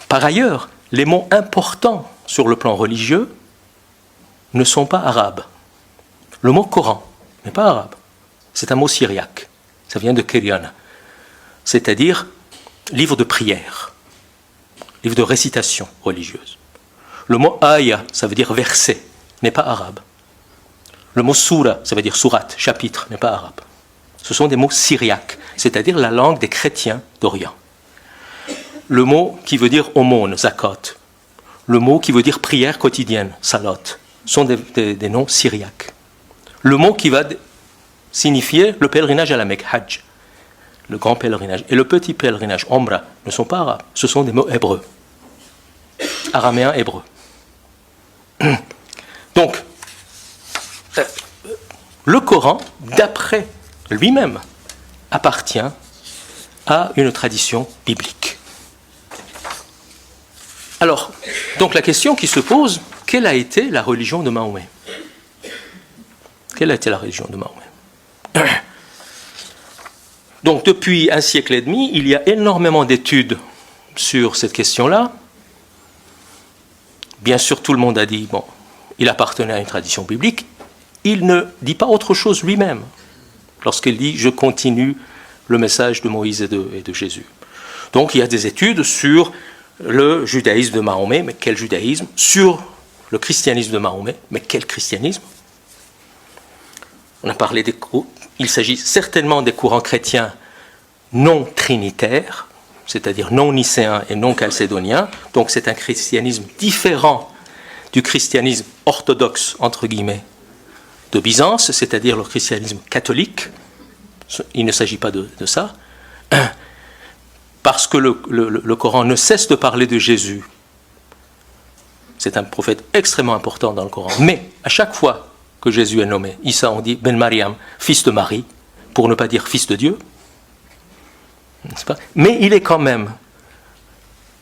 Par ailleurs, les mots importants sur le plan religieux ne sont pas arabes. Le mot Coran n'est pas arabe. C'est un mot syriaque. Ça vient de Kiriana. C'est-à-dire livre de prière, livre de récitation religieuse. Le mot aya, ça veut dire verset, n'est pas arabe. Le mot soura, ça veut dire sourate, chapitre, n'est pas arabe. Ce sont des mots syriaques, c'est-à-dire la langue des chrétiens d'Orient. Le mot qui veut dire aumône, zakot, le mot qui veut dire prière quotidienne, salot, sont des noms syriaques. Le mot qui va signifier le pèlerinage à la Mecque, hajj, le grand pèlerinage, et le petit pèlerinage, omra, ne sont pas arabes, ce sont des mots hébreux, araméens hébreux. Donc, le Coran, d'après lui-même, appartient à une tradition biblique. Alors, donc la question qui se pose, quelle a été la religion de Mahomet? Quelle a été la religion de Mahomet? Donc, depuis un siècle et demi, il y a énormément d'études sur cette question-là. Bien sûr, tout le monde a dit, bon, il appartenait à une tradition biblique. Il ne dit pas autre chose lui-même lorsqu'il dit « je continue le message de Moïse et de Jésus ». Donc, il y a des études sur le judaïsme de Mahomet, mais quel judaïsme? Sur le christianisme de Mahomet, mais quel christianisme? On a parlé des courants. Il s'agit certainement des courants chrétiens non trinitaires, c'est-à-dire non nicéens et non chalcédoniens. Donc c'est un christianisme différent du christianisme orthodoxe, entre guillemets, de Byzance, c'est-à-dire le christianisme catholique. Il ne s'agit pas de ça. Parce que le Coran ne cesse de parler de Jésus. C'est un prophète extrêmement important dans le Coran. Mais à chaque fois que Jésus est nommé, Issa, on dit Ben Mariam, fils de Marie, pour ne pas dire fils de Dieu. N'est-ce pas? Mais il est quand même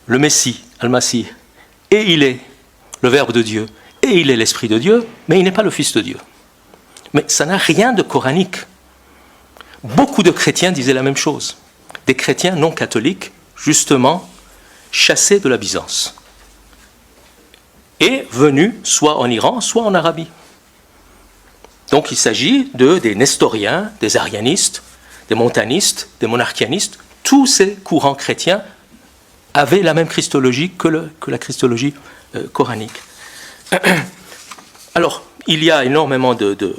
le Messie, Al-Masih, et il est le Verbe de Dieu, et il est l'Esprit de Dieu, mais il n'est pas le Fils de Dieu. Mais ça n'a rien de coranique. Beaucoup de chrétiens disaient la même chose. Des chrétiens non catholiques, justement, chassés de la Byzance. Et venus soit en Iran, soit en Arabie. Donc il s'agit des nestoriens, des arianistes, des montanistes, des monarchianistes. Tous ces courants chrétiens avaient la même christologie que la christologie coranique. Alors, il y a énormément de